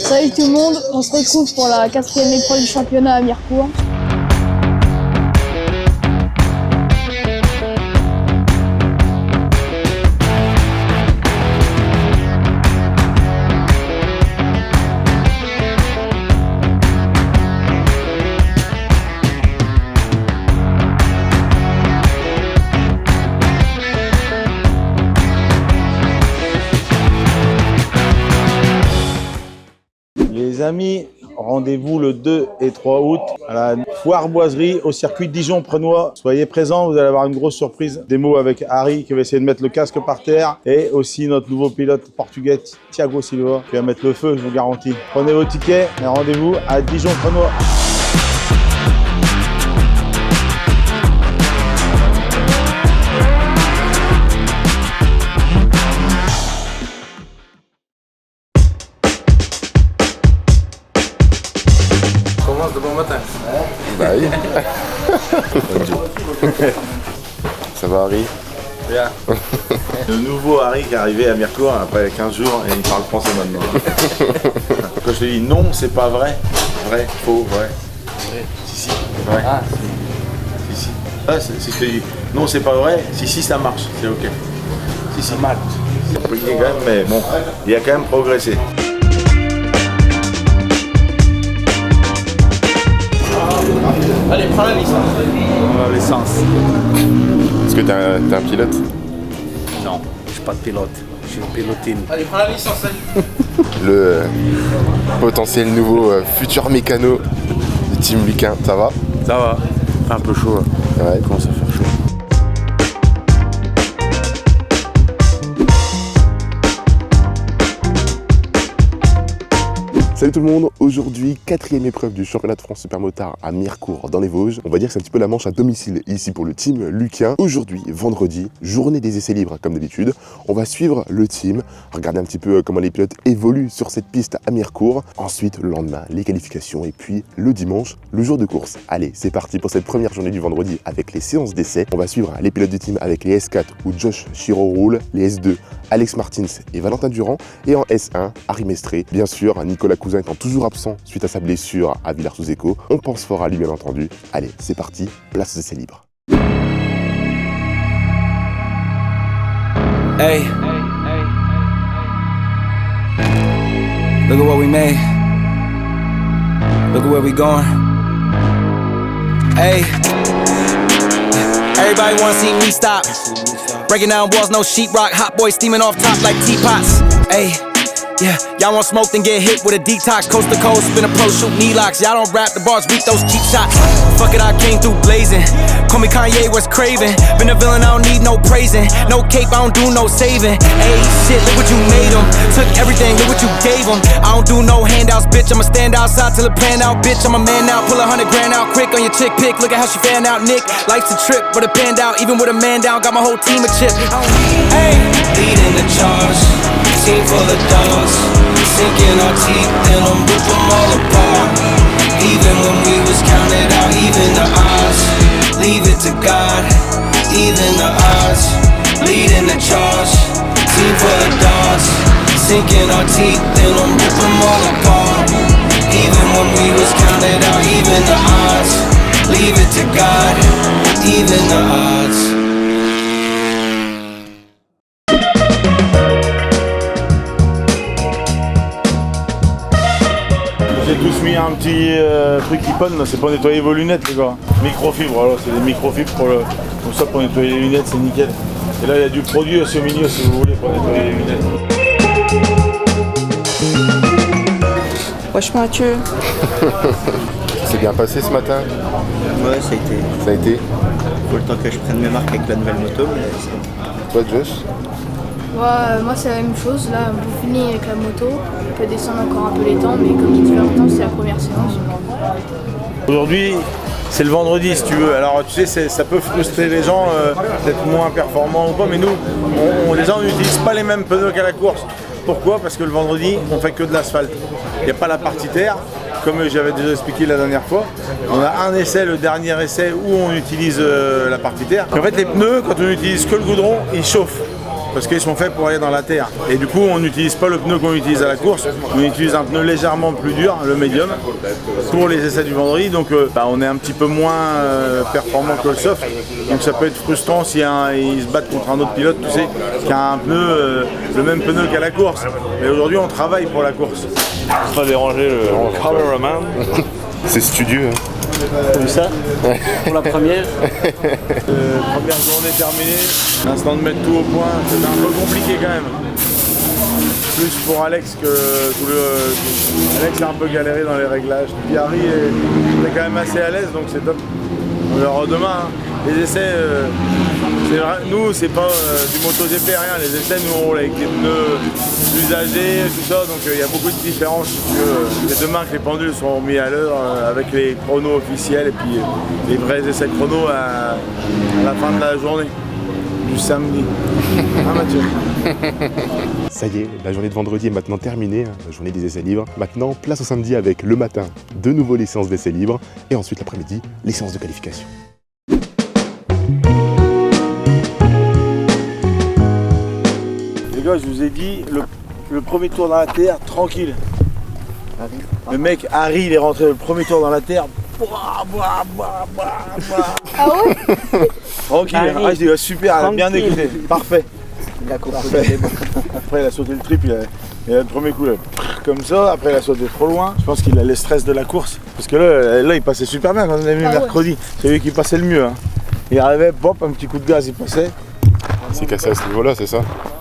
Salut tout le monde, on se retrouve pour la 4e épreuve du championnat à Mirecourt. Les amis, rendez-vous le 2 et 3 août à la foire boiserie au circuit Dijon-Prenois. Soyez présents, vous allez avoir une grosse surprise. Démo avec Harry qui va essayer de mettre le casque par terre et aussi notre nouveau pilote portugais Thiago Silva qui va mettre le feu, je vous garantis. Prenez vos tickets et rendez-vous à Dijon-Prenois. De bon matin. Bah oui. Ça va Harry? Bien. Le nouveau Harry qui est arrivé à Mirecourt après 15 jours et il parle français maintenant. Quand je te dis non, c'est pas vrai. Vrai, faux, vrai. Si, vrai. Ah, Si. Ah, si je te dis non, c'est pas vrai, si, ça marche, c'est ok. Si, marche. C'est compliqué quand même, mais bon, il a quand même progressé. allez, prends la licence. On a l'essence. Est-ce que t'es un pilote? Non, je suis pas de pilote, je suis pilotine. Allez, prends la licence, salut. Le potentiel nouveau futur mécano du team Luquin, ça va? Ça va, un peu chaud. Ouais. Commence à faire chaud. Salut tout le monde, aujourd'hui 4e épreuve du championnat de France Supermotard à Mirecourt dans les Vosges. On va dire que c'est un petit peu la manche à domicile ici pour le team Luquin. Aujourd'hui, vendredi, journée des essais libres comme d'habitude. On va suivre le team, regarder un petit peu comment les pilotes évoluent sur cette piste à Mirecourt. Ensuite, le lendemain, les qualifications et puis le dimanche, le jour de course. Allez, c'est parti pour cette première journée du vendredi avec les séances d'essais. On va suivre les pilotes du team avec les S4 où Josh Chiro roule, les S2 Alex Martins et Valentin Durand, et en S1, Harry Mestré. Bien sûr, Nicolas Cousin étant toujours absent suite à sa blessure à Villars-sous-Échos. On pense fort à lui, bien entendu. Allez, c'est parti, place aux essais libres. Hey, look at what we made. Look at where we going. Hey, everybody wanna see me stop. Breaking down walls, no sheetrock. Hot boy steaming off top like teapots. Hey, yeah, y'all want smoke, then get hit with a detox. Coast to coast, spin a pro, shoot knee locks. Y'all don't rap, the bars beat those cheap shots. Fuck it, I came through blazing. Call me Kanye, West Craven. Been a villain, I don't need no praising. No cape, I don't do no saving. Hey, shit, look what you made them. Took everything, look what you gave them. I don't do no handouts, bitch. I'ma stand outside till it pan out, bitch. I'm a man now, pull 100 grand out quick on your chick pick. Look at how she fan out, Nick. Life's a trip, but it panned out. Even with a man down, got my whole team a chip. Hey, leading the charge. Team full of dogs, sinking our teeth in them, rip them all apart. Even when we was counted out, even the odds, leave it to God, even the odds, leading the charge. Team full of dogs, sinking our teeth in them, rip them all apart. Even when we was counted out, even the odds, leave it to God, even the odds. J'ai tous mis un petit truc qui ponne, c'est pour nettoyer vos lunettes les gars. Microfibre, voilà, c'est des microfibres comme ça pour nettoyer les lunettes, c'est nickel. Et là il y a du produit aussi au milieu si vous voulez pour nettoyer les lunettes. Wesh Mathieu. C'est bien passé ce matin? Ouais, ça a été. Ça a été? Faut le temps que je prenne mes marques avec la nouvelle moto, mais c'est... Toi Josh? Moi c'est la même chose, là on finit avec la moto, on peut descendre encore un peu les temps, mais comme il dit Valentin, c'est la première séance. Aujourd'hui c'est le vendredi si tu veux, alors tu sais ça peut frustrer les gens d'être moins performants ou pas, mais nous les gens n'utilisent pas les mêmes pneus qu'à la course. Pourquoi? Parce que le vendredi on fait que de l'asphalte, il n'y a pas la partie terre, comme j'avais déjà expliqué la dernière fois. On a un essai, le dernier essai où on utilise la partie terre. En fait les pneus quand on n'utilise que le goudron, ils chauffent. parce qu'ils sont faits pour aller dans la terre. Et du coup, on n'utilise pas le pneu qu'on utilise à la course, on utilise un pneu légèrement plus dur, le médium, pour les essais du vendredi. Donc on est un petit peu moins performant que le soft. Donc ça peut être frustrant si ils se battent contre un autre pilote, tu sais, qui a un pneu, le même pneu qu'à la course. Mais aujourd'hui, on travaille pour la course. On va déranger le cameraman. C'est studieux. Hein. T'as vu ça? Pour la première. Première journée terminée, l'instant de mettre tout au point, c'était un peu compliqué quand même. Plus pour Alex que tout le. Alex a un peu galéré dans les réglages. Puis Harry est quand même assez à l'aise, donc c'est top. On verra demain. Hein. Les essais, nous c'est pas du MotoGP, rien. Les essais, nous on roule avec des pneus plus âgés, tout ça, donc il y a beaucoup de différences. C'est demain que les pendules seront mis à l'heure avec les chronos officiels et puis les vrais essais chronos à la fin de la journée, du samedi. Hein, Mathieu? Ça y est, la journée de vendredi est maintenant terminée, hein, la journée des essais libres. Maintenant, place au samedi avec le matin, de nouveau les séances d'essais libres et ensuite l'après-midi, les séances de qualification. Les gars, je vous ai dit, le premier tour dans la terre, tranquille. Le mec, Harry, il est rentré le premier tour dans la terre. Ah ouais? Tranquille, ah, je dis, ouais, super, elle a bien écouté, parfait. Parfait. Après, il a sauté le trip, il a le premier coup, là, comme ça. Après, il a sauté trop loin. Je pense qu'il a le stress de la course. Parce que là il passait super bien quand on est venu mercredi. C'est lui qui passait le mieux. Hein. Il arrivait, pop, un petit coup de gaz, il passait. C'est cassé à ce niveau-là, c'est ça?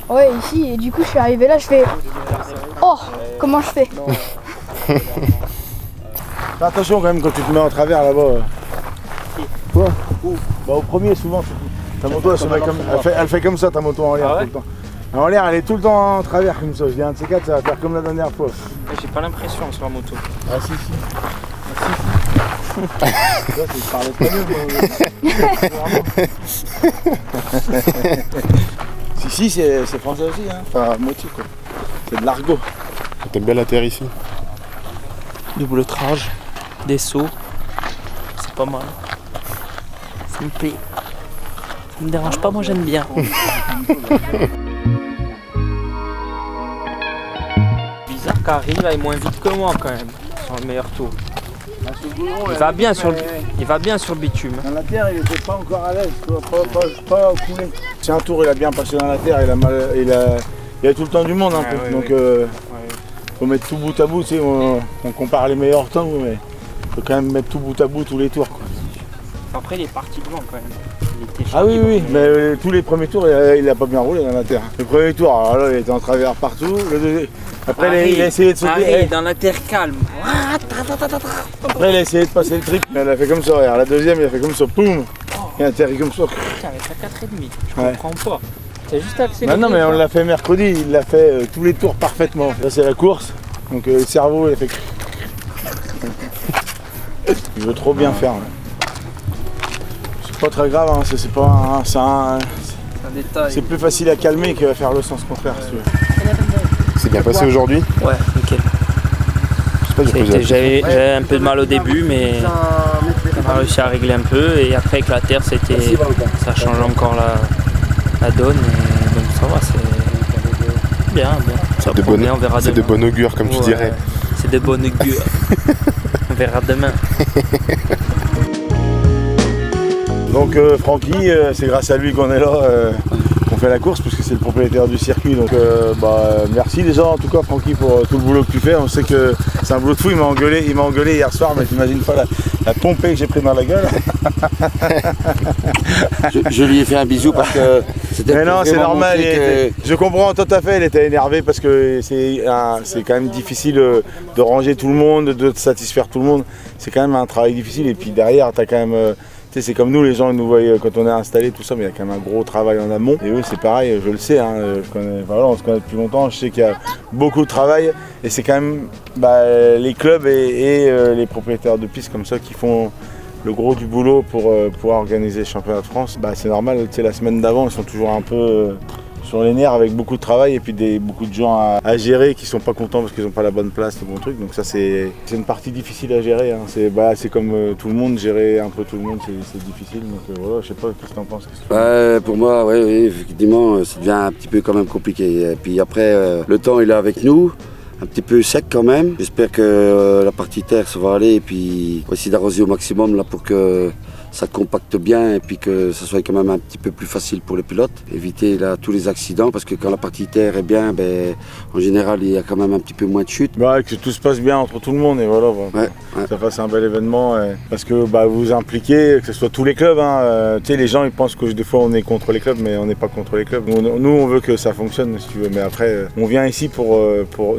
Ouais, ici, et du coup, je suis arrivé là, je fais. Oh, comment je fais? Fais attention quand même quand tu te mets en travers là-bas. Quoi? Bah, au premier, souvent. Ta moto, elle fait comme ça, ta moto en l'air tout le temps. En l'air, elle est tout le temps en travers comme ça. Je dis un de ces quatre, ça va faire comme la dernière fois. J'ai pas l'impression sur la moto. Ah si. Là, c'est par l'espagnol. Si, c'est français aussi, hein. Enfin, à moitié quoi. C'est de l'argot. T'aimes bien la terre ici? Double trage, des sauts, c'est pas mal. Ça me plaît. Ça me dérange pas, moi j'aime bien. Bizarre qu'Harry là est moins vite que moi quand même, sur le meilleur tour. Il va bien sur le bitume. Dans la terre, il était pas encore à l'aise, pas coulé. C'est un tour, il a bien passé dans la terre, il y a tout le temps du monde un peu. Ouais, donc faut mettre tout bout à bout, tu sais, on compare les meilleurs temps, mais faut quand même mettre tout bout à bout tous les tours. Quoi. Après, il est parti devant quand même. Ah oui, mais tous les premiers tours, il a pas bien roulé dans la terre. Le premier tour, alors là, il était en travers partout. Après, il a essayé de sauter. Harry, dans la terre calme. Après, il a essayé de passer le trip, mais il a fait comme ça. Regarde, la deuxième, il a fait comme ça, boum. Il a atterri comme ça. Putain, avec la 4,5, je comprends pas. C'est juste accéléré. Non, mais on l'a fait mercredi, il l'a fait tous les tours parfaitement. Là, c'est la course, donc le cerveau, il a fait. Il veut trop bien faire. C'est pas très grave, hein. C'est pas un détail. C'est plus facile à calmer que faire le sens contraire. Si tu veux. C'est bien passé aujourd'hui? Ouais, nickel. J'avais un peu de mal au début, mais on a réussi à régler un peu. Et après, avec la terre, ça change encore la donne. Et donc ça va, c'est bien. Ça promet, on verra demain. C'est de bon augure, comme tu dirais. C'est de bon augure. On verra demain. Donc Francky, c'est grâce à lui qu'on est là, qu'on fait la course, parce que c'est le propriétaire du circuit. Donc merci déjà en tout cas Francky pour tout le boulot que tu fais. On sait que c'est un boulot de fou, il m'a engueulé hier soir, mais t'imagines pas la pompée que j'ai pris dans la gueule. je lui ai fait un bisou parce que c'était. Mais non, c'est normal, je comprends tout à fait, il était énervé parce que c'est quand même difficile de ranger tout le monde, de satisfaire tout le monde. C'est quand même un travail difficile et puis derrière t'as quand même. C'est comme nous, les gens ils nous voient quand on est installé, tout ça, mais il y a quand même un gros travail en amont. Et eux, c'est pareil, je le sais, hein, on se connaît depuis longtemps, je sais qu'il y a beaucoup de travail. Et c'est quand même les clubs et les propriétaires de pistes comme ça qui font le gros du boulot pour pouvoir organiser le championnat de France. C'est normal, la semaine d'avant, ils sont toujours un peu sur les nerfs avec beaucoup de travail et puis beaucoup de gens à gérer qui sont pas contents parce qu'ils n'ont pas la bonne place, le bon truc. Donc ça c'est une partie difficile à gérer. Hein. C'est comme tout le monde, gérer un peu tout le monde, c'est difficile. Donc voilà, je sais pas, qu'est-ce que tu en penses? Pour moi, oui, effectivement, ça devient un petit peu quand même compliqué. Et puis après, le temps il est avec nous. Un petit peu sec quand même. J'espère que la partie terre ça va aller et puis on va essayer d'arroser au maximum là pour que ça compacte bien et puis que ça soit quand même un petit peu plus facile pour les pilotes. Éviter là tous les accidents parce que quand la partie terre est bien, en général il y a quand même un petit peu moins de chute. Que tout se passe bien entre tout le monde et voilà. Ça fasse un bel événement parce que vous vous impliquez, que ce soit tous les clubs. Hein, tu sais, les gens ils pensent que des fois on est contre les clubs mais on n'est pas contre les clubs. Nous on veut que ça fonctionne si tu veux. Mais après on vient ici pour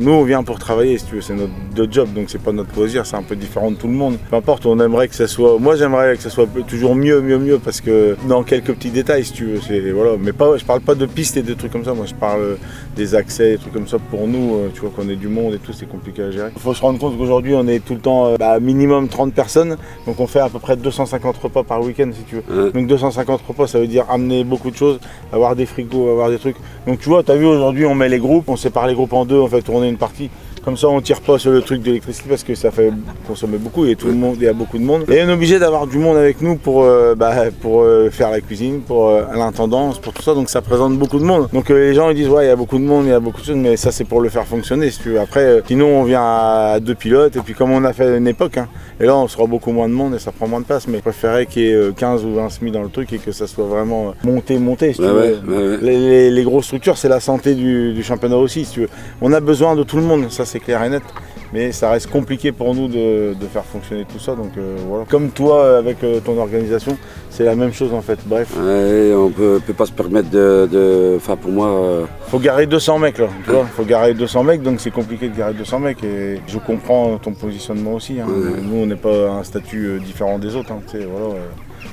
nous on vient pour travailler si tu veux. C'est notre job donc c'est pas notre loisir, c'est un peu différent de tout le monde. Peu importe, on aimerait que ça soit. Moi j'aimerais que ça soit toujours mieux parce que dans quelques petits détails si tu veux, voilà. Mais je parle pas de pistes et de trucs comme ça, moi je parle des accès, des trucs comme ça pour nous, tu vois qu'on est du monde et tout, c'est compliqué à gérer. Il faut se rendre compte qu'aujourd'hui on est tout le temps minimum 30 personnes, donc on fait à peu près 250 repas par week-end si tu veux. Donc 250 repas ça veut dire amener beaucoup de choses, avoir des frigos, avoir des trucs. Donc tu vois, t'as vu aujourd'hui on met les groupes, on sépare les groupes en deux, on fait tourner une partie. Comme ça on tire pas sur le truc d'électricité parce que ça fait consommer beaucoup et tout le monde, il y a beaucoup de monde. Et on est obligé d'avoir du monde avec nous pour faire la cuisine, pour l'intendance, pour tout ça. Donc ça présente beaucoup de monde. Donc les gens ils disent ouais il y a beaucoup de monde, il y a beaucoup de choses, mais ça c'est pour le faire fonctionner si tu veux. Après sinon on vient à 2 pilotes et puis comme on a fait une époque, hein, et là on sera beaucoup moins de monde et ça prend moins de place. Mais je préférais qu'il y ait 15 ou 20 semis dans le truc et que ça soit vraiment monté si tu veux. Les grosses structures c'est la santé du championnat aussi si tu veux. On a besoin de tout le monde, ça c'est clair et net, mais ça reste compliqué pour nous de faire fonctionner tout ça, donc voilà. Comme toi avec ton organisation, c'est la même chose en fait, bref. On peut pas se permettre Enfin pour moi... Faut garer 200 mecs là, tu vois, faut garer 200 mecs, donc c'est compliqué de garer 200 mecs et je comprends ton positionnement aussi. Hein. Nous on n'est pas à un statut différent des autres, hein, tu sais, voilà.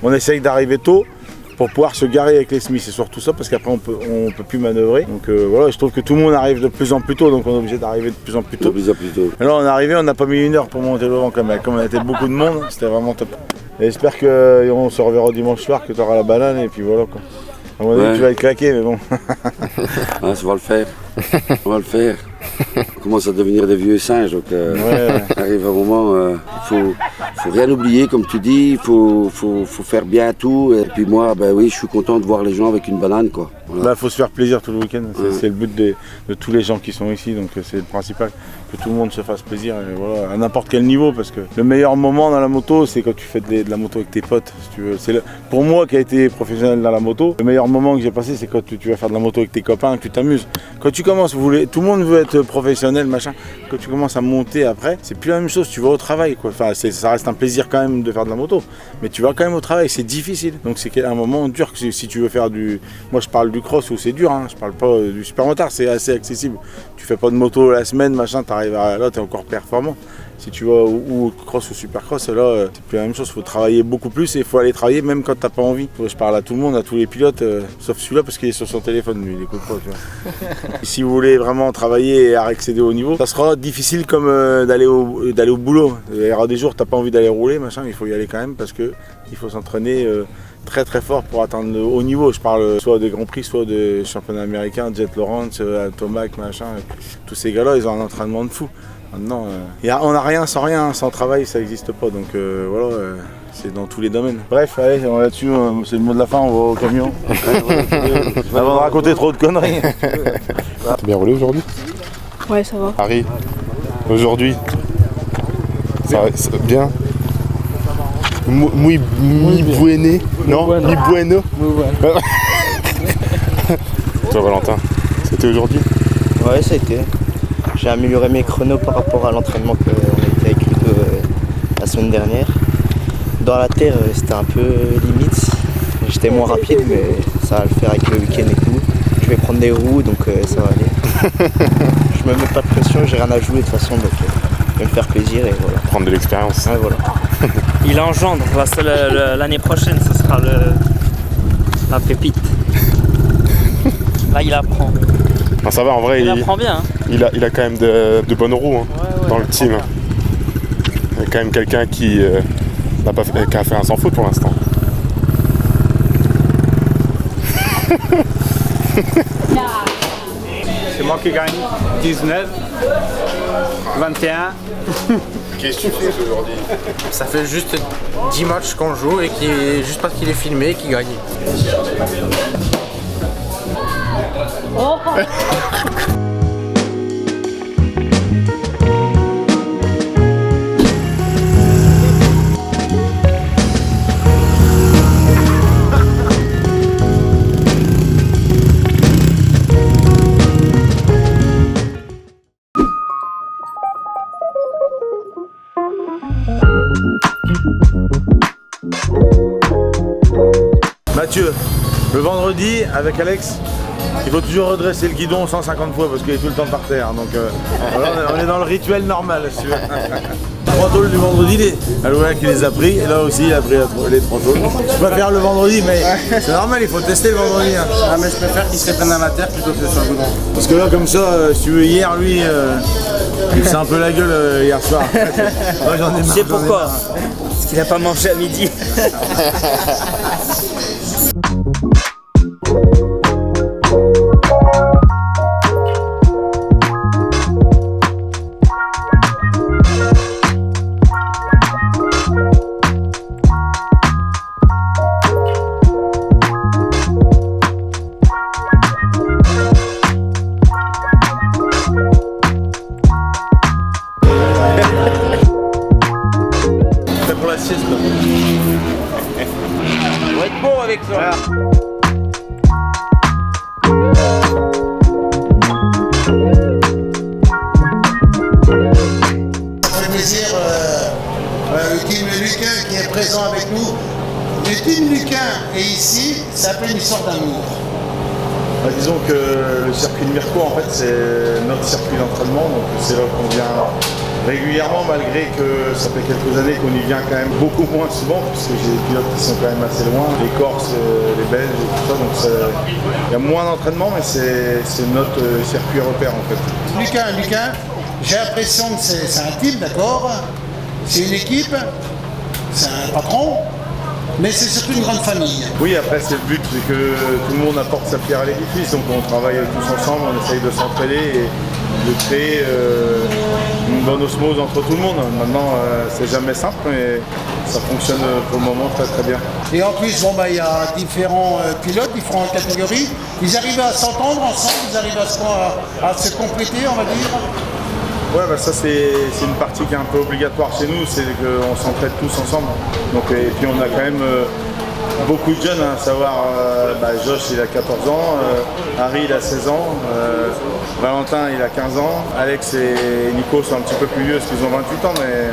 On essaye d'arriver tôt pour pouvoir se garer avec les semis, c'est surtout ça parce qu'après on peut plus manœuvrer. Donc voilà, je trouve que tout le monde arrive de plus en plus tôt, donc on est obligé d'arriver de plus en plus tôt. Et là on est arrivé, on n'a pas mis 1 heure pour monter le vent comme on a été beaucoup de monde, c'était vraiment top. Et j'espère qu'on se reverra dimanche soir, que tu auras la banane et puis voilà quoi. À mon avis tu vas être claqué mais bon. Ça va le faire. On va le faire. On commence à devenir des vieux singes, donc arrive un moment, il faut rien oublier comme tu dis, il faut faire bien tout. Et puis moi, oui, je suis content de voir les gens avec une banane quoi. Voilà. Faut se faire plaisir tout le week-end, c'est le but de tous les gens qui sont ici, donc c'est le principal, que tout le monde se fasse plaisir et voilà, à n'importe quel niveau, parce que le meilleur moment dans la moto, c'est quand tu fais de la moto avec tes potes, si tu veux. Pour moi qui a été professionnel dans la moto, le meilleur moment que j'ai passé, c'est quand tu vas faire de la moto avec tes copains, que tu t'amuses. Quand tu commences, tout le monde veut être professionnel, machin, quand tu commences à monter après, c'est plus la même chose, tu vas au travail quoi. Enfin, ça reste un plaisir quand même de faire de la moto, mais tu vas quand même au travail, c'est difficile, donc c'est un moment dur si tu veux faire moi je parle du cross où c'est dur, hein. Je parle pas du super motard, c'est assez accessible. Tu fais pas de moto la semaine, machin, t'arrives là, t'es encore performant. Si tu vas ou cross ou supercross, là c'est plus la même chose, il faut travailler beaucoup plus et il faut aller travailler même quand t'as pas envie. Je parle à tout le monde, à tous les pilotes, sauf celui-là parce qu'il est sur son téléphone, lui il écoute pas. Tu vois. Si vous voulez vraiment travailler et accéder au niveau, ça sera difficile comme d'aller au boulot. Il y aura des jours t'as pas envie d'aller rouler, machin, il faut y aller quand même parce que il faut s'entraîner très très fort pour atteindre le haut niveau. Je parle soit des Grands Prix, soit des championnats américains, Jet Lawrence, Tomac, machin. Tous ces gars-là, ils ont un entraînement de fou. Maintenant, on n'a rien, sans travail, ça n'existe pas. Donc voilà, c'est dans tous les domaines. Bref, allez, là-dessus, c'est le mot de la fin, on va au camion. Avant de raconter trop de conneries. T'as bien roulé aujourd'hui? Ouais, ça va. Harry, aujourd'hui, ça bien? Muy bueno. Non, muy bueno. Toi Valentin, c'était aujourd'hui? Ouais, ça a été. J'ai amélioré mes chronos par rapport à l'entraînement qu'on a été avec Ludo la semaine dernière. Dans la terre, c'était un peu limite. J'étais moins rapide, mais ça va le faire avec le week-end et tout. Je vais prendre des roues, donc ça va aller. Je me mets pas de pression, j'ai rien à jouer de toute façon, donc je vais me faire plaisir et voilà. Prendre de l'expérience. Ouais, voilà. Il engendre, l'année prochaine ce sera la pépite. Là il apprend. Non, ça va en vrai, il apprend bien. Hein. Il a quand même de bonnes roues hein, dans le team. Il y a quand même quelqu'un qui a fait un sans faute pour l'instant. C'est moi qui gagne. 19, 21. Qu'est-ce que tu fais aujourd'hui? Ça fait juste 10 matchs qu'on joue et juste parce qu'il est filmé qu'il gagne. Mathieu, le vendredi avec Alex, il faut toujours redresser le guidon 150 fois parce qu'il est tout le temps par terre. Donc voilà, on est dans le rituel normal. Si tu veux. 3 tôles du vendredi, Aloula qui les a pris, et là aussi il a pris les 3 tôles. Je préfère le vendredi, mais c'est normal, il faut tester le vendredi. Hein. Ah mais je préfère qu'il se prenne dans la terre plutôt que sur le goudron. Parce que là comme ça, si tu veux, hier lui, il s'est un peu la gueule hier soir. Moi, j'en ai marre, Tu sais pourquoi? Parce qu'il n'a pas mangé à midi. C'est pour la sieste. On va être bon avec ça. Voilà. Ça fait plaisir, le team Lucain qui est présent avec nous. Le team Lucain est ici, ça s'appelle une sorte d'amour. Disons que le circuit de Mircourt, en fait, c'est notre circuit d'entraînement, donc c'est là qu'on vient régulièrement, malgré que ça fait quelques années qu'on y vient quand même beaucoup moins souvent, puisque j'ai des pilotes qui sont quand même assez loin, les Corses, les Belges et tout ça, donc il y a moins d'entraînement, mais c'est notre circuit repère en fait. Lucain, j'ai l'impression que c'est un team, d'accord? C'est une équipe, c'est un patron, mais c'est surtout une grande famille. Oui, après c'est le but, c'est que tout le monde apporte sa pierre à l'édifice, donc on travaille tous ensemble, on essaye de s'entraider et de créer une bonne osmose entre tout le monde. Maintenant, c'est jamais simple, mais ça fonctionne pour le moment très très bien. Et en plus, bon, il y a différents pilotes, différentes catégories. Ils arrivent à s'entendre ensemble, ils arrivent à se compléter, on va dire. Ouais, ça c'est une partie qui est un peu obligatoire chez nous, c'est qu'on s'entraide tous ensemble. Donc, et puis on a quand même beaucoup de jeunes, à savoir Josh il a 14 ans, Harry il a 16 ans, Valentin il a 15 ans, Alex et Nico sont un petit peu plus vieux parce qu'ils ont 28 ans, mais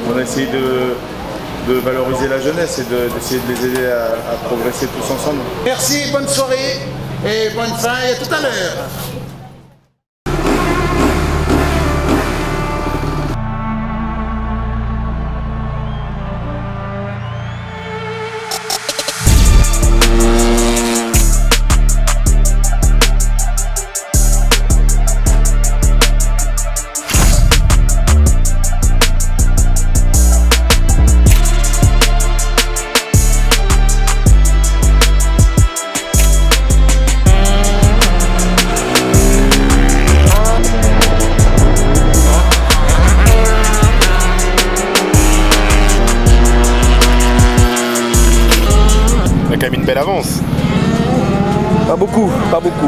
on a essayé de valoriser la jeunesse et d'essayer de les aider à progresser tous ensemble. Merci, bonne soirée et bonne fin et à tout à l'heure. Il y a quand même une belle avance. Pas beaucoup, pas beaucoup.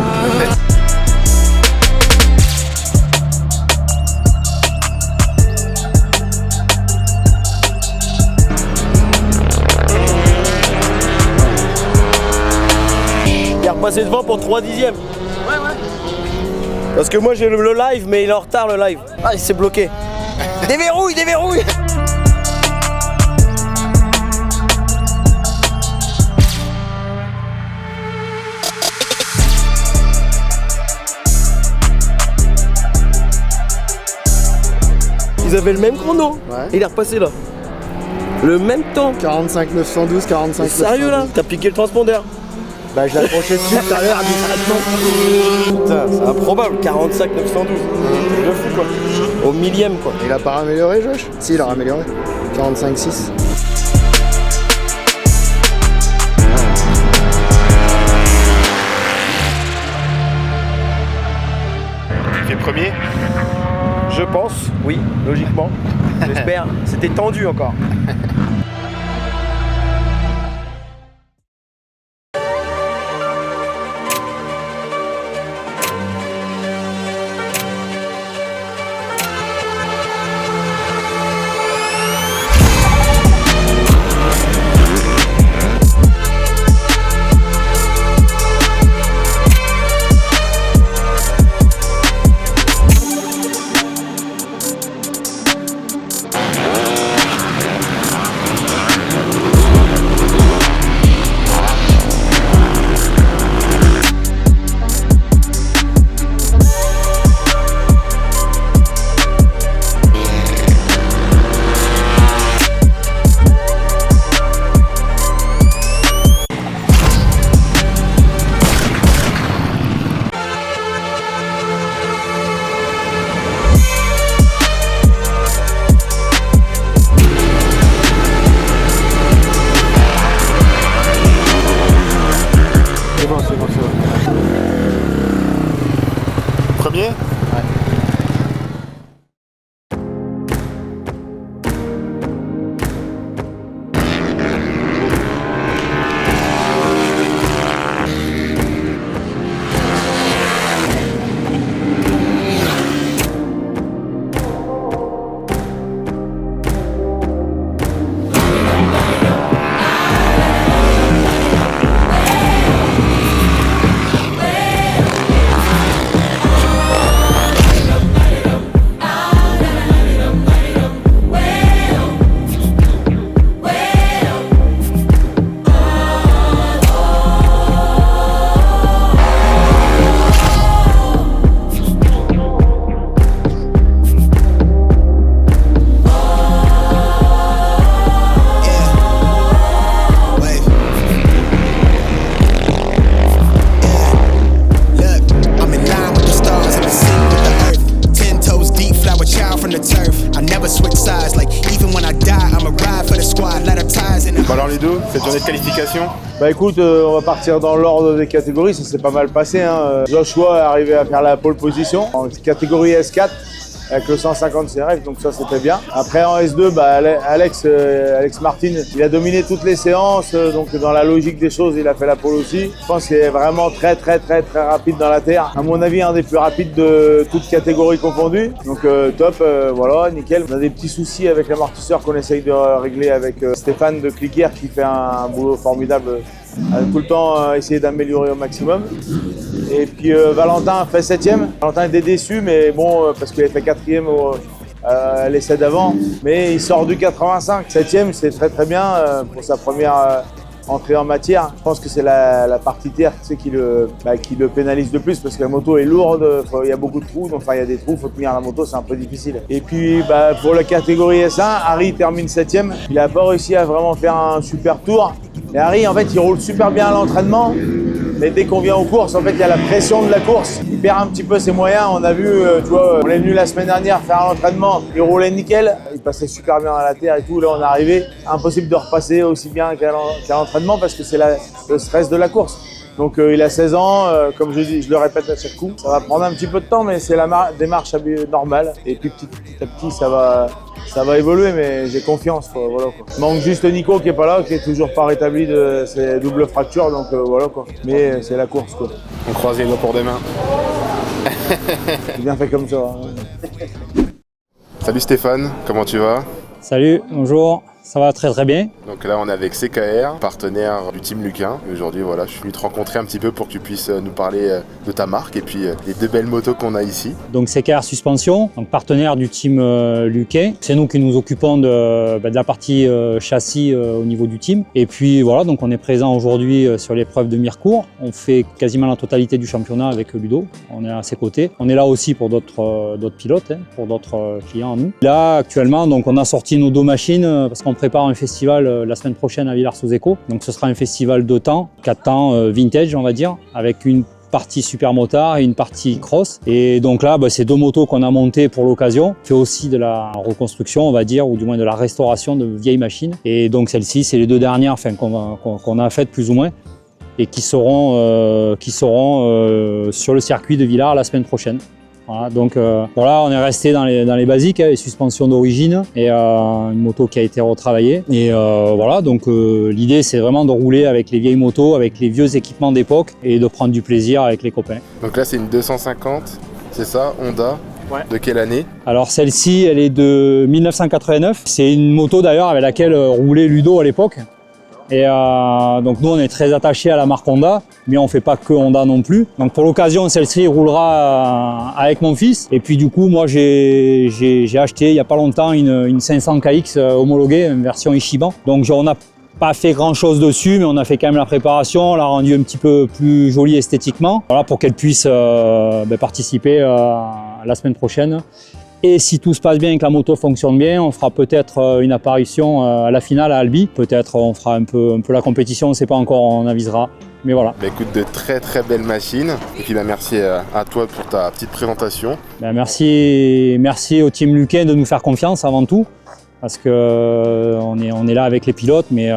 Il est repassé devant pour 3 dixièmes. Ouais. Parce que moi j'ai le live, mais il est en retard le live. Ah, il s'est bloqué. Déverrouille. Ils avaient le même chrono. Ouais. Il est repassé là. Le même temps. 45 912, 45 912. Sérieux là? T'as piqué le transpondeur? Bah je l'ai accroché dessus tout à l'heure discrètement. Putain, c'est improbable. 45 912. De fou quoi. Au millième quoi. Il a pas amélioré Josh? Si, il a amélioré. 45 6. fait premier. Je pense, oui, logiquement. J'espère. C'était tendu encore. Premier? Bon alors Ludo, cette journée de qualification? Bah écoute, on va partir dans l'ordre des catégories, ça s'est pas mal passé. Hein. Joshua est arrivé à faire la pole position en catégorie S4 avec le 150 CRF, donc ça c'était bien. Après en S2, bah, Alex Martin, il a dominé toutes les séances, donc dans la logique des choses, il a fait la pole aussi. Je pense qu'il est vraiment très rapide dans la terre. À mon avis, un des plus rapides de toutes catégories confondues. Donc top, voilà, nickel. On a des petits soucis avec l'amortisseur qu'on essaye de régler avec Stéphane de Clicker qui fait un boulot formidable. Tout le temps essayer d'améliorer au maximum. Et puis Valentin fait 7ème. Valentin était déçu, mais bon, parce qu'il avait fait 4ème à l'essai d'avant. Mais il sort du 85. 7ème, c'est très bien pour sa première entrée en matière. Je pense que c'est la partie terre qui le pénalise le plus parce que la moto est lourde, il y a beaucoup de trous, donc il y a des trous, il faut tenir la moto, c'est un peu difficile. Et puis pour la catégorie S1, Harry termine 7ème. Il n'a pas réussi à vraiment faire un super tour. Et Harry, en fait, il roule super bien à l'entraînement, mais dès qu'on vient aux courses, en fait, il y a la pression de la course. Il perd un petit peu ses moyens. On a vu, tu vois, on est venu la semaine dernière faire un entraînement, il roulait nickel, il passait super bien à la terre et tout. Là, on est arrivé, impossible de repasser aussi bien qu'à l'entraînement parce que c'est le stress de la course. Donc il a 16 ans, comme je dis, je le répète à chaque coup, ça va prendre un petit peu de temps, mais c'est la démarche normale. Et puis petit à petit, ça va évoluer, mais j'ai confiance. Quoi, voilà, quoi. Il manque juste Nico qui est pas là, qui est toujours pas rétabli de ses doubles fractures, donc voilà quoi. Mais c'est la course quoi. On croise les doigts pour demain. C'est bien fait comme ça. Hein. Salut Stéphane, comment tu vas? Salut, bonjour. Ça va très bien. Donc là on est avec CKR, partenaire du team Luquin. Et aujourd'hui voilà, je suis venu te rencontrer un petit peu pour que tu puisses nous parler de ta marque et puis les deux belles motos qu'on a ici. Donc CKR Suspension, donc partenaire du team Luquin. C'est nous qui nous occupons de la partie châssis au niveau du team. Et puis voilà, donc on est présent aujourd'hui sur l'épreuve de Mirecourt. On fait quasiment la totalité du championnat avec Ludo. On est à ses côtés. On est là aussi pour d'autres pilotes, pour d'autres clients à nous. Là actuellement, donc on a sorti nos deux machines parce qu'on prépare un festival la semaine prochaine à Villars-sous-Échos. Donc ce sera un festival de temps, 4 temps vintage on va dire, avec une partie supermotard et une partie cross. Et donc là, c'est deux motos qu'on a montées pour l'occasion. On fait aussi de la reconstruction, on va dire, ou du moins de la restauration de vieilles machines. Et donc celles-ci, c'est les deux dernières qu'on a faites plus ou moins et qui seront sur le circuit de Villars la semaine prochaine. Voilà, donc voilà, on est resté dans les basiques, les suspensions d'origine et une moto qui a été retravaillée. Et voilà, donc l'idée c'est vraiment de rouler avec les vieilles motos, avec les vieux équipements d'époque et de prendre du plaisir avec les copains. Donc là c'est une 250, c'est ça, Honda. Ouais. De quelle année? Alors celle-ci, elle est de 1989. C'est une moto d'ailleurs avec laquelle roulait Ludo à l'époque. Et donc nous on est très attachés à la marque Honda, mais on fait pas que Honda non plus. Donc pour l'occasion celle-ci roulera avec mon fils. Et puis du coup moi j'ai acheté il y a pas longtemps une 500 KX homologuée, une version Ichiban. Donc on n'a pas fait grand chose dessus, mais on a fait quand même la préparation, on l'a rendue un petit peu plus jolie esthétiquement, voilà, pour qu'elle puisse participer la semaine prochaine. Et si tout se passe bien et que la moto fonctionne bien, on fera peut-être une apparition à la finale à Albi. Peut-être on fera un peu la compétition, on ne sait pas encore, on avisera. Mais voilà. Bah écoute, de très très belles machines. Et puis merci à toi pour ta petite présentation. Bah merci au team Luquin de nous faire confiance avant tout. Parce qu'on est là avec les pilotes, mais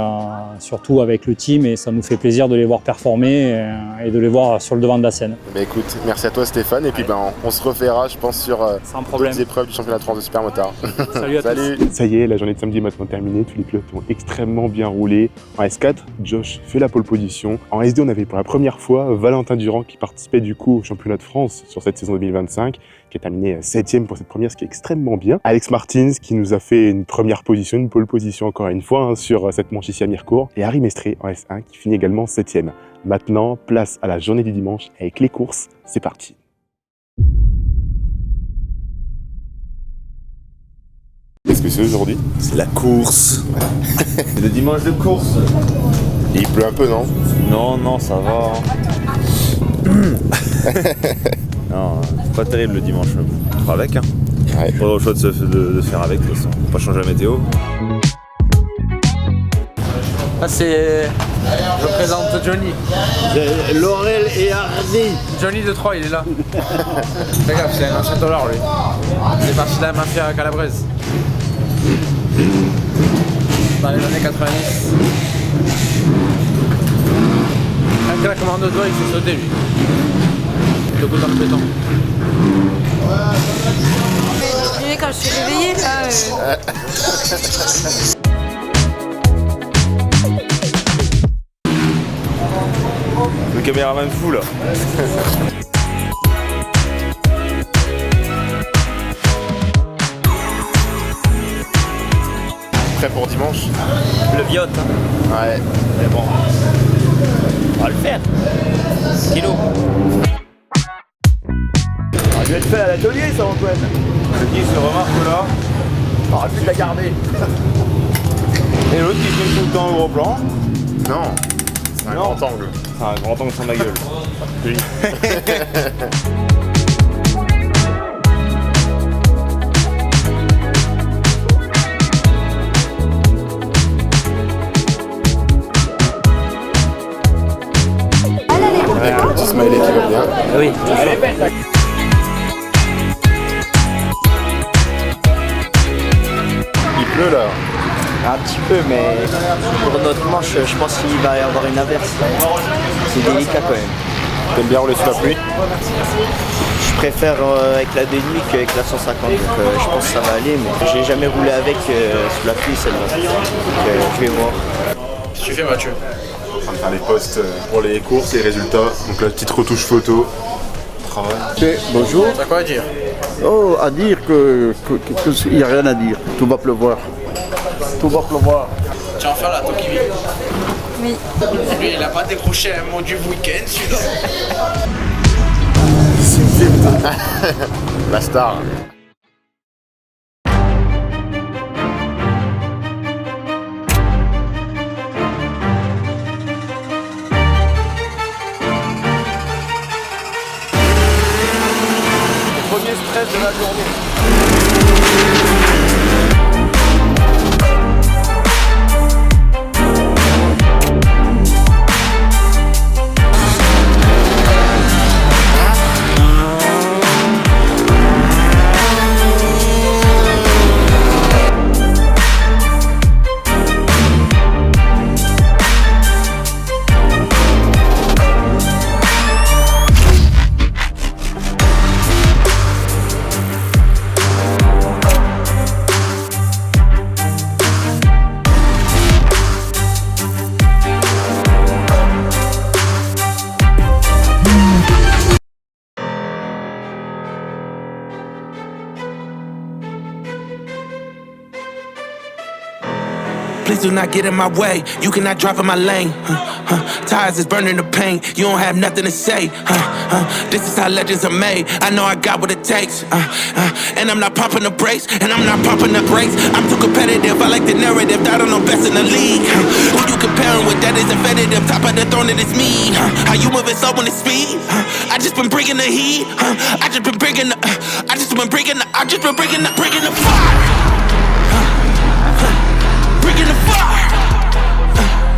surtout avec le team, et ça nous fait plaisir de les voir performer et de les voir sur le devant de la scène. Bah écoute, merci à toi Stéphane, et puis on se reverra je pense sur d'autres épreuves du championnat de France de supermotard. Salut à tous. Ça y est, la journée de samedi est maintenant terminée, tous les pilotes ont extrêmement bien roulé. En S4, Josh fait la pole position. En SD, on avait pour la première fois Valentin Durand qui participait du coup au championnat de France sur cette saison 2025, qui est terminé 7e pour cette première, ce qui est extrêmement bien. Alex Martins qui nous a fait une première position, une pole position encore une fois sur cette manche ici à Mirecourt. Et Harry Mestré en S1 qui finit également 7e. Maintenant, place à la journée du dimanche avec les courses. C'est parti. Qu'est-ce que c'est aujourd'hui? C'est la course. C'est le dimanche de course. Et il pleut un peu, non? Non, ça va. Non, c'est pas terrible le dimanche, mais bon, on fera avec. Hein. Ouais. Pas le choix de se faire avec, de toute façon. On va pas changer la météo. Ah, je présente Johnny. Laurel et Hardy. Johnny de Troyes, il est là. Regarde, c'est un ancien dollar lui. C'est parti de la mafia calabraise. Dans les années 90. Avec la commande de doigt, il fait sauter lui. Le coup dans le béton. Quand je suis réveillée là. Le caméraman fou là. Prêt pour dimanche? Le viote. Hein. Ouais. Mais bon, on va le faire. Kilo. Ça a dû être fait à l'atelier ça, Antoine. Je dis, ce remarque là, on aurait pu te la garder. Et l'autre qui filme tout le temps au gros plan. Non, c'est un grand angle. C'est un grand angle sur ma gueule. Oui. Avec le petit smiley qui va bien. Oui, Il pleut là. Un petit peu, mais pour notre manche, je pense qu'il va y avoir une averse. C'est délicat quand même. T'aimes bien rouler sous la pluie? Je préfère avec la D8 qu'avec la 150, donc je pense que ça va aller, mais j'ai jamais roulé avec sous la pluie celle-là. Donc je vais voir. Qu'est-ce que tu fais Mathieu? En train de faire les posts pour les courses et les résultats. Donc la petite retouche photo. Travail. Bonjour. T'as quoi à dire? Oh, à dire qu'il n'y a rien à dire. Tout va pleuvoir. Tout va pleuvoir. Tu vas en faire la Tokivi? Oui. Lui, il a pas décroché un mot du week-end, celui-là. La star. Premier stress de la journée. Please do not get in my way. You cannot drive in my lane. Tires is burning the pain. You don't have nothing to say. This is how legends are made. I know I got what it takes. And I'm not pumping the brakes. And I'm not pumping the brakes. I'm too competitive. I like the narrative. I don't know best in the league. Who you comparing with? That is competitive. Top of the throne, it is me. How you moving slow on the speed? I just been bringing the heat. I just been bringing the fire. Bringing the fire.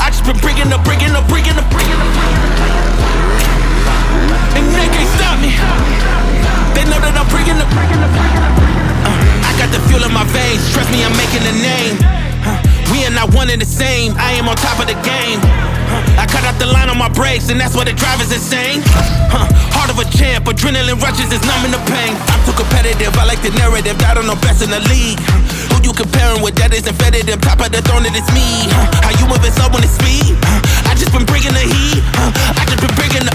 I just been bringing the. And they can't stop me. They know that I'm bringing the. I got the fuel in my veins. Trust me, I'm making a name. We are not one and the same. I am on top of the game. I cut out the line on my brakes, and that's why the drive is insane. Heart of a champ, adrenaline rushes is numbing the pain. I'm too competitive, I like the narrative. I don't know best in the league. Who you comparing with? That is infinitive. Top of the throne, it is me. How you moving slow on the speed? I just been bringing the heat. I just been bringing the.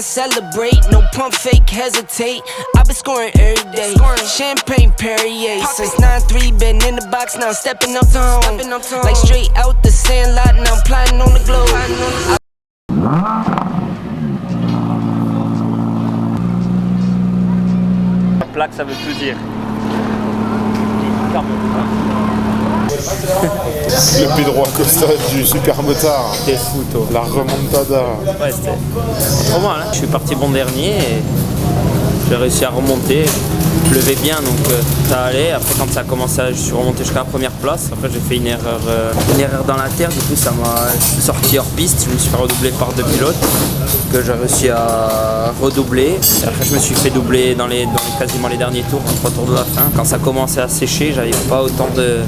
Celebrate, no pump fake, hesitate. I've been scoring every day. Champagne Perrier. Since 9-3, been in the box, now I'm stepping up to home. Like straight out the Sandlot, now I'm plotting on the globe. La plaque, ça veut tout dire. Le Pedro Acosta du super motard. C'était fou, toi. La remontada. Ouais, c'était trop mal. Hein. Je suis parti bon dernier et j'ai réussi à remonter. Il pleuvait bien donc ça allait. Après, quand ça a commencé, je suis remonté jusqu'à la première place. Après, j'ai fait une erreur dans la terre. Du coup, ça m'a sorti hors piste. Je me suis fait redoubler par deux pilotes que j'ai réussi à redoubler. Et après, je me suis fait doubler dans quasiment les derniers tours, en 3 tours de la fin. Quand ça commençait à sécher, j'avais pas autant de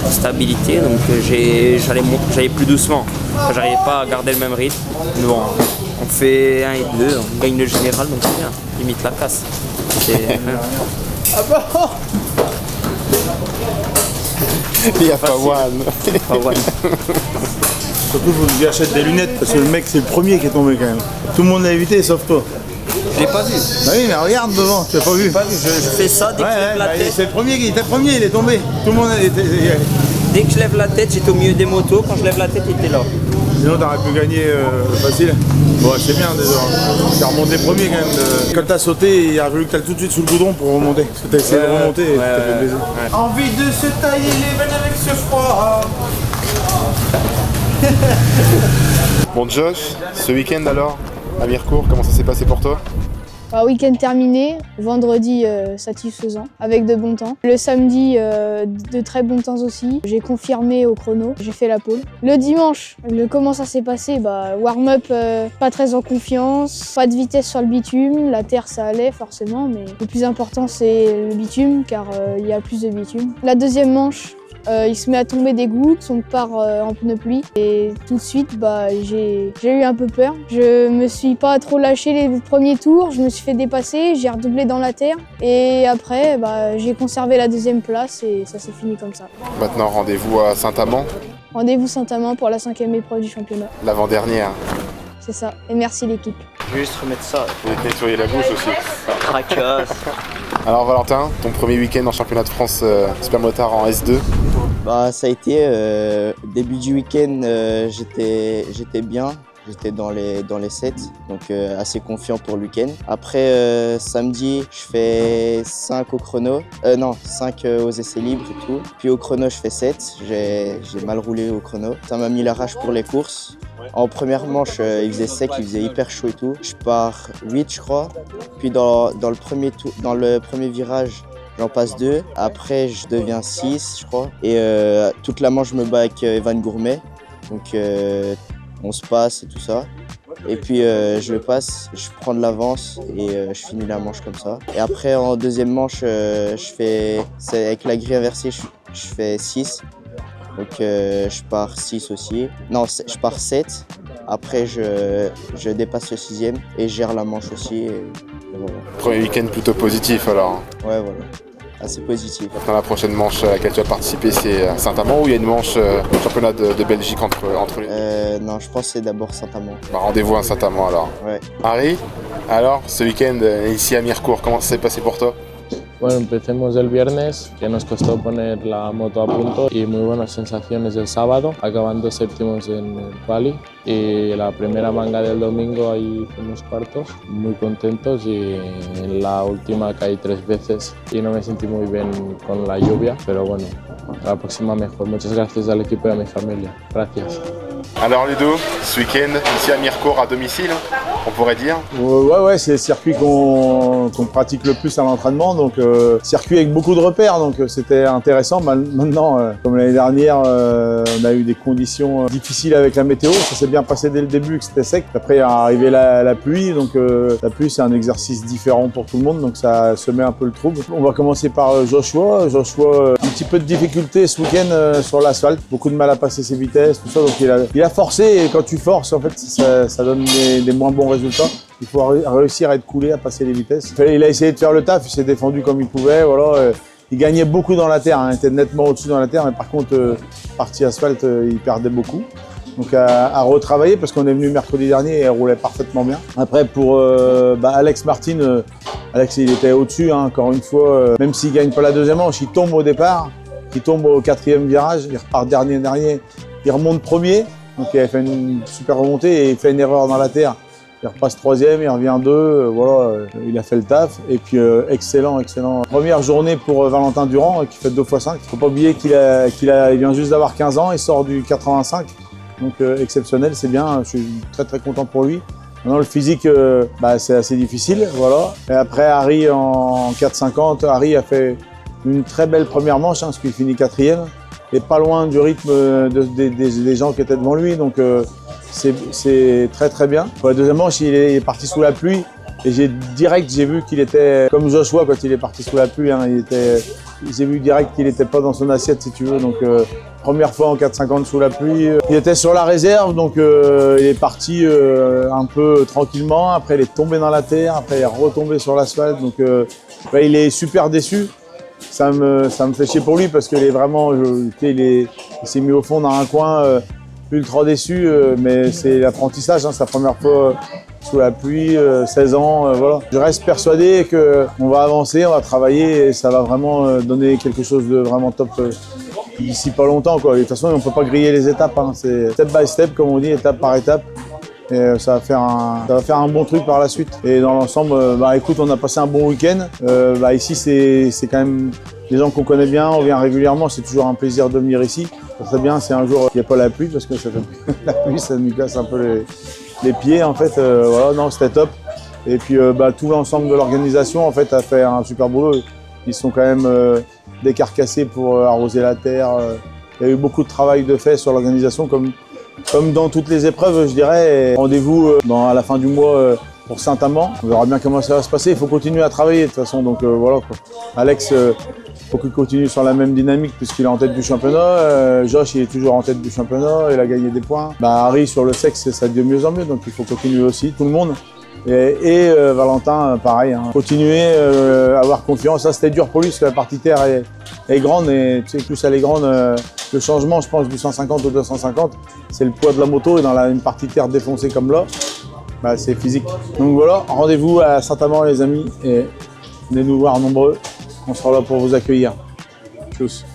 stabilité, donc j'allais plus doucement. J'arrivais pas à garder le même rythme. Mais bon, on fait 1 et 2, on gagne le général, donc c'est bien. Limite la casse. Ah bon. Il n'y a pas one. Surtout, faut que tu achètes des lunettes parce que le mec, c'est le premier qui est tombé quand même. Tout le monde l'a évité sauf toi. Je l'ai pas vu. Bah oui, mais regarde devant, tu l'as pas vu. Je fais ça dès que je lève la tête. C'est le premier, il est tombé. Tout le monde a été. Dès que je lève la tête, j'étais au milieu des motos. Quand je lève la tête, il était là. Sinon, t'aurais pu gagner facile. Bon, c'est bien déjà. T'as remonté premier quand même. Quand t'as sauté, il a fallu que t'ailles tout de suite sous le goudron pour remonter. Parce que t'as essayé de remonter et t'as fait plaisir. Envie de se tailler les veines avec ce froid. Bon Josh, ce week-end alors, à Mirecourt, comment ça s'est passé pour toi? Week-end terminé, vendredi satisfaisant, avec de bons temps. Le samedi, de très bons temps aussi. J'ai confirmé au chrono, j'ai fait la pole. Le dimanche, comment ça s'est passé? Warm-up, pas très en confiance, pas de vitesse sur le bitume. La terre, ça allait forcément, mais le plus important, c'est le bitume, car il y a plus de bitume. La deuxième manche, il se met à tomber des gouttes, on part en pneu pluie et tout de suite j'ai eu un peu peur. Je me suis pas trop lâché les premiers tours, je me suis fait dépasser, j'ai redoublé dans la terre et après j'ai conservé la deuxième place et ça s'est fini comme ça. Maintenant rendez-vous à Saint-Amand. Rendez-vous Saint-Amand pour la 5e épreuve du championnat. L'avant-dernière. C'est ça, et merci l'équipe. Je vais juste remettre ça. Et nettoyer la bouche aussi. Cracasse. Alors Valentin, ton premier week-end en championnat de France super motard en S2. Ça a été début du week-end, j'étais bien. J'étais dans les 7, donc assez confiant pour le week-end. Après samedi, je fais 5 au chrono, 5 aux essais libres et tout. Puis au chrono, je fais 7, j'ai mal roulé au chrono. Ça m'a mis la rage pour les courses. En première manche, il faisait sec, il faisait hyper chaud et tout. Je pars 8 je crois. Puis dans le premier virage, j'en passe 2. Après, je deviens 6, je crois. Et toute la manche, je me bats avec Evan Gourmet. Donc, on se passe et tout ça. Et puis, je le passe, je prends de l'avance et je finis la manche comme ça. Et après, en deuxième manche, avec la grille inversée, je fais 6. Donc, je pars 6 aussi. Non, je pars 7. Après, je dépasse le 6e et je gère la manche aussi. Et voilà. Premier week-end plutôt positif alors. Ouais, voilà. Assez positif. Maintenant, la prochaine manche à laquelle tu vas participer, c'est à Saint-Amand ou il y a une manche championnat de Belgique entre les Non, je pense que c'est d'abord Saint-Amand. Bah, rendez-vous à Saint-Amand alors. Ouais. Harry, alors ce week-end ici à Mirecourt, comment ça s'est passé pour toi? Bueno, empecemos el viernes, que nos costó poner la moto a punto y muy buenas sensaciones el sábado, acabando séptimos en el quali. Y la primera manga del domingo ahí fuimos cuartos, muy contentos y en la última caí 3 veces y no me sentí muy bien con la lluvia, pero bueno, la próxima mejor. Muchas gracias al equipo y a mi familia. Gracias. Alors Ludo, ce week-end ici à Mirecourt à domicile, on pourrait dire? Ouais, c'est le circuit qu'on pratique le plus à l'entraînement, donc circuit avec beaucoup de repères, donc c'était intéressant. Maintenant, comme l'année dernière, on a eu des conditions difficiles avec la météo, ça s'est bien passé dès le début, que c'était sec. Après est arrivé la pluie, donc la pluie c'est un exercice différent pour tout le monde, donc ça semait un peu le trouble. On va commencer par Joshua. Joshua, un petit peu de difficulté ce week-end sur l'asphalte, beaucoup de mal à passer ses vitesses, tout ça, donc il a forcé, et quand tu forces, en fait, ça donne des moins bons résultats. Il faut réussir à être coulé, à passer les vitesses. Il a essayé de faire le taf, il s'est défendu comme il pouvait. Voilà. Il gagnait beaucoup dans la terre, hein, il était nettement au-dessus dans la terre, mais par contre, partie asphalte, il perdait beaucoup. Donc à retravailler, parce qu'on est venu mercredi dernier et il roulait parfaitement bien. Après, pour Alex Martin, Alex il était au-dessus, hein, encore une fois. Même s'il ne gagne pas la deuxième manche, il tombe au départ, il tombe au 4e virage, il repart dernier, il remonte premier. Donc il a fait une super remontée et il fait une erreur dans la terre. Il repasse 3e, il revient 2, voilà, il a fait le taf. Et puis excellent. Première journée pour Valentin Durand qui fait 2x5. Faut pas oublier qu'il vient juste d'avoir 15 ans, il sort du 85. Donc exceptionnel, c'est bien, je suis très content pour lui. Maintenant le physique, c'est assez difficile, voilà. Et après Harry en 4,50, Harry a fait une très belle première manche, hein, parce qu'il finit 4e. Et pas loin du rythme des gens qui étaient devant lui, donc c'est très bien. Pour la deuxième manche, il est parti sous la pluie et j'ai vu qu'il était comme Joshua quand il est parti sous la pluie. Hein, j'ai vu direct qu'il n'était pas dans son assiette, si tu veux. Donc première fois en 4,50 sous la pluie. Il était sur la réserve, donc il est parti un peu tranquillement. Après, il est tombé dans la terre, après il est retombé sur l'asphalte. Donc il est super déçu. Ça me fait chier pour lui parce qu'il est vraiment, il s'est mis au fond dans un coin, ultra déçu, mais c'est l'apprentissage, hein, c'est la première fois sous la pluie, 16 ans, voilà. Je reste persuadé qu'on va avancer, on va travailler et ça va vraiment donner quelque chose de vraiment top d'ici pas longtemps, quoi. Et de toute façon, on ne peut pas griller les étapes, hein, c'est step by step, comme on dit, étape par étape. Et ça va faire un bon truc par la suite. Et dans l'ensemble, écoute, on a passé un bon week-end. Ici, c'est quand même des gens qu'on connaît bien, on vient régulièrement, c'est toujours un plaisir de venir ici. Ça serait bien si un jour il n'y a pas la pluie, parce que la pluie, ça nous casse un peu les pieds, en fait. Voilà, non, c'était top. Et puis, tout l'ensemble de l'organisation, en fait, a fait un super boulot. Ils sont quand même décarcassés pour arroser la terre. Il y a eu beaucoup de travail de fait sur l'organisation, comme dans toutes les épreuves, je dirais. Rendez-vous à la fin du mois pour Saint-Amand. On verra bien comment ça va se passer. Il faut continuer à travailler de toute façon. Donc voilà, quoi. Alex, il faut qu'il continue sur la même dynamique puisqu'il est en tête du championnat. Josh, il est toujours en tête du championnat. Il a gagné des points. Harry, sur le sexe, ça devient de mieux en mieux. Donc il faut continuer aussi, tout le monde. Et Valentin, pareil. Hein. Continuer, avoir confiance. Ça, c'était dur pour lui parce que la partie terre est grande. Et tu sais, plus elle est grande, le changement, je pense, du 150 au 250, c'est le poids de la moto. Et dans une partie terre défoncée comme là, c'est physique. Donc voilà, rendez-vous à Saint-Amand, les amis. Et venez nous voir nombreux. On sera là pour vous accueillir. Tchuss.